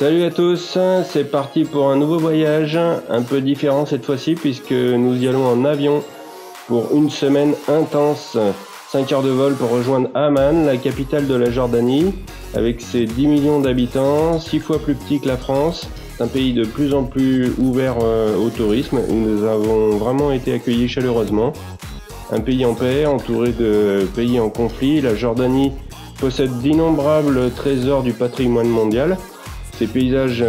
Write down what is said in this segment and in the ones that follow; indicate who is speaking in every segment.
Speaker 1: Salut à tous, c'est parti pour un nouveau voyage, un peu différent cette fois-ci puisque nous y allons en avion pour une semaine intense. 5 heures de vol pour rejoindre Amman, la capitale de la Jordanie, avec ses 10 millions d'habitants, 6 fois plus petit que la France. C'est un pays de plus en plus ouvert au tourisme où nous avons vraiment été accueillis chaleureusement. Un pays en paix, entouré de pays en conflit, la Jordanie possède d'innombrables trésors du patrimoine mondial. Ces paysages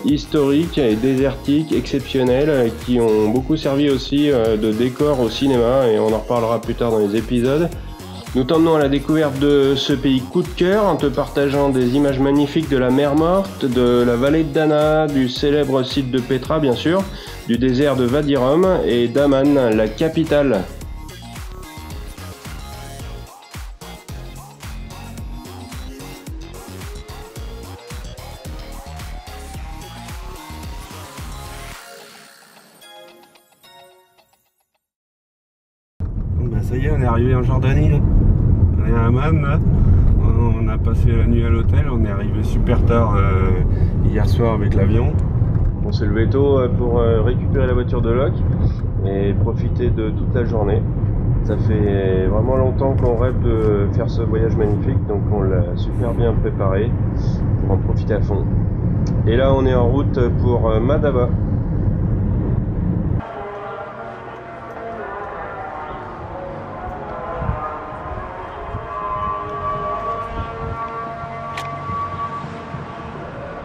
Speaker 1: historiques et désertiques exceptionnels qui ont beaucoup servi aussi de décor au cinéma et on en reparlera plus tard dans les épisodes. Nous t'emmenons à la découverte de ce pays coup de cœur en te partageant des images magnifiques de la mer Morte, de la vallée de Dana, du célèbre site de Petra bien sûr, du désert de Wadi Rum et d'Amman, la capitale.
Speaker 2: Ça y est, on est arrivé en Jordanie là. On est à Amman là. On a passé la nuit à l'hôtel, on est arrivé super tard hier soir avec l'avion.
Speaker 1: On s'est levé tôt pour récupérer la voiture de Locke et profiter de toute la journée. Ça fait vraiment longtemps qu'on rêve de faire ce voyage magnifique, donc on l'a super bien préparé pour en profiter à fond. Et là on est en route pour Madaba.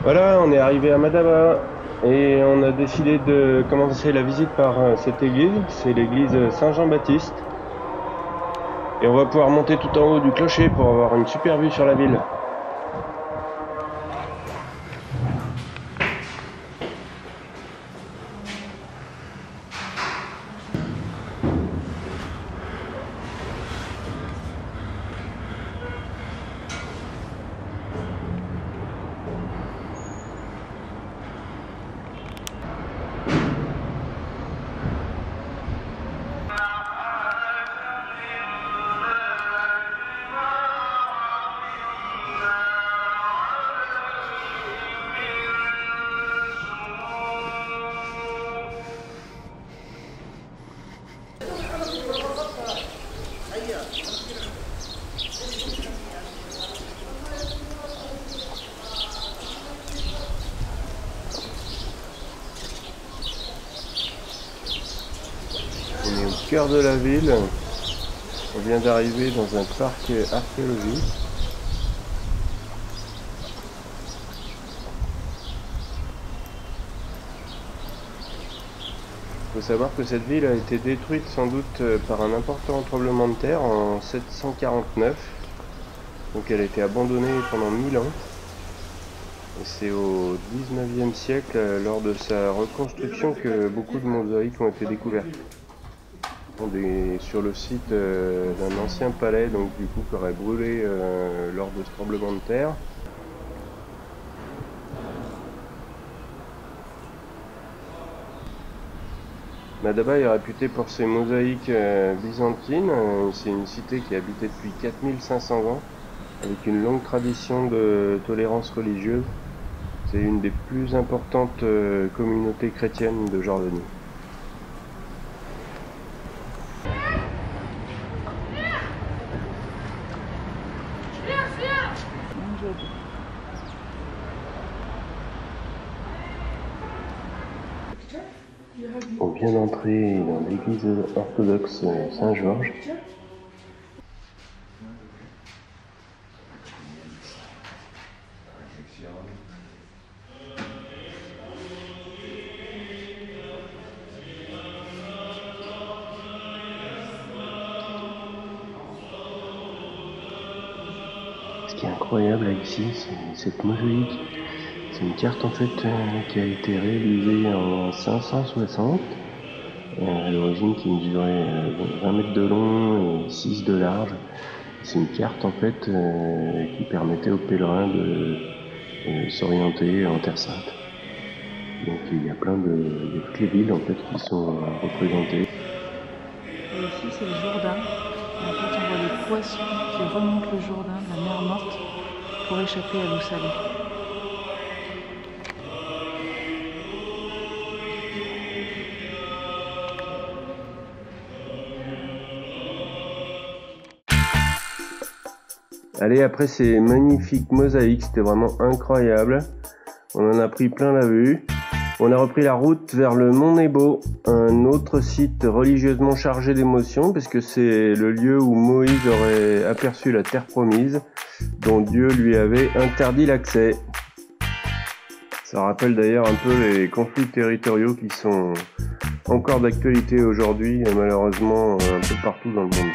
Speaker 1: Voilà, on est arrivé à Madaba et on a décidé de commencer la visite par cette église, c'est l'église Saint-Jean-Baptiste. Et on va pouvoir monter tout en haut du clocher pour avoir une super vue sur la ville. On est au cœur de la ville, on vient d'arriver dans un parc archéologique. Il faut savoir que cette ville a été détruite sans doute par un important tremblement de terre en 749. Donc elle a été abandonnée pendant 1000 ans. Et c'est au 19e siècle, lors de sa reconstruction, que beaucoup de mosaïques ont été découvertes. On est sur le site d'un ancien palais, donc du coup qui aurait brûlé lors de ce tremblement de terre. Madaba est réputée pour ses mosaïques byzantines. C'est une cité qui est habitée depuis 4500 ans, avec une longue tradition de tolérance religieuse. C'est une des plus importantes communautés chrétiennes de Jordanie. On vient d'entrer dans l'église orthodoxe Saint-Georges. Ce qui est incroyable ici, c'est cette mosaïque. C'est une carte en fait qui a été réalisée en 560, à l'origine qui mesurait 20 mètres de long et 6 de large. C'est une carte en fait qui permettait aux pèlerins de s'orienter en Terre Sainte. Donc il y a toutes les villes en fait qui sont représentées.
Speaker 3: Et ici c'est le Jourdain. En fait on voit les poissons qui remontent le Jourdain, la mer Morte, pour échapper à l'eau salée.
Speaker 1: Allez, après ces magnifiques mosaïques, c'était vraiment incroyable. On en a pris plein la vue. On a repris la route vers le Mont Nebo, un autre site religieusement chargé d'émotions, puisque c'est le lieu où Moïse aurait aperçu la terre promise, dont Dieu lui avait interdit l'accès. Ça rappelle d'ailleurs un peu les conflits territoriaux qui sont encore d'actualité aujourd'hui, malheureusement un peu partout dans le monde.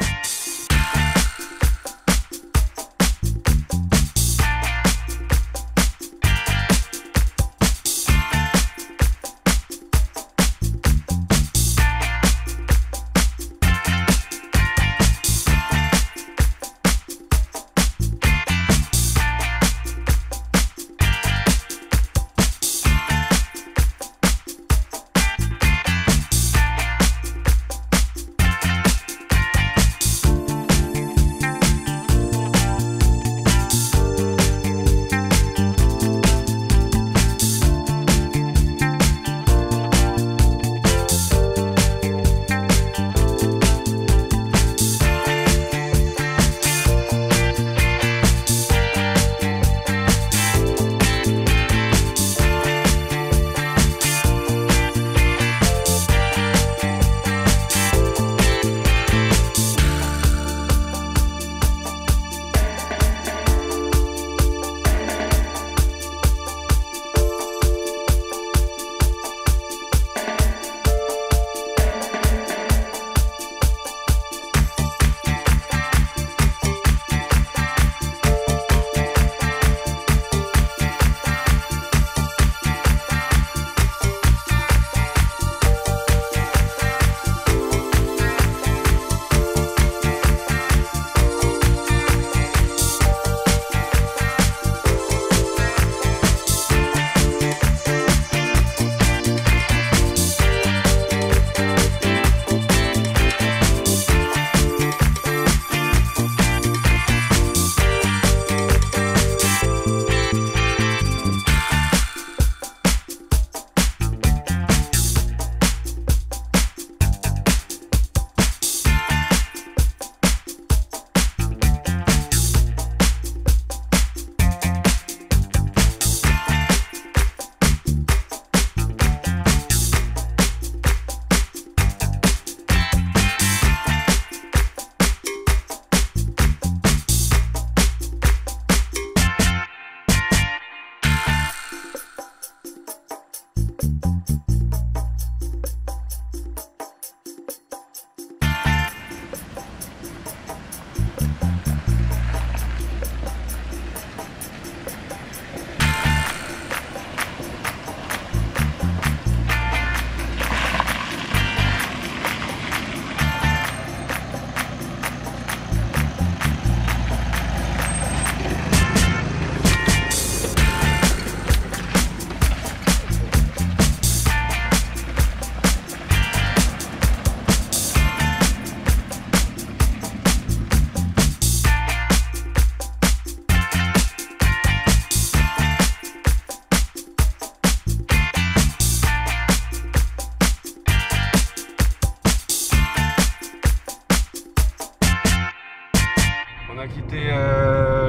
Speaker 2: a quitté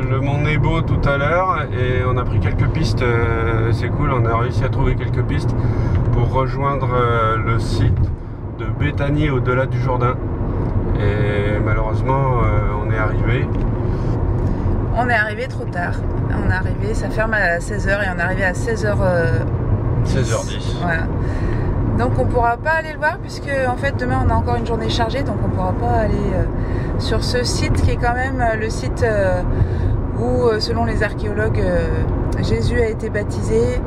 Speaker 2: le Mont Nebo tout à l'heure et on a pris quelques pistes, c'est cool, on a réussi à trouver quelques pistes pour rejoindre le site de Béthanie au-delà du Jourdain. Et malheureusement on est arrivé.
Speaker 3: On est arrivé trop tard. On est arrivé, ça ferme à 16h et on est arrivé à 16h10.
Speaker 2: 16h10.
Speaker 3: Voilà. Donc on pourra pas aller le voir puisque en fait demain on a encore une journée chargée, donc on pourra pas aller sur ce site qui est quand même le site où selon les archéologues Jésus a été baptisé,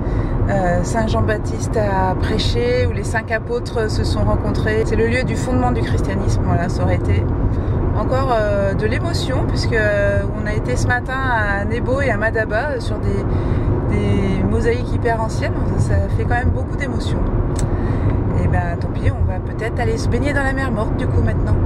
Speaker 3: Saint Jean-Baptiste a prêché, où les 5 apôtres se sont rencontrés. C'est le lieu du fondement du christianisme. Voilà, ça aurait été encore de l'émotion puisque on a été ce matin à Nebo et à Madaba sur des mosaïques hyper anciennes. Ça fait quand même beaucoup d'émotions. Et ben tant pis, on va peut-être aller se baigner dans la mer morte du coup maintenant.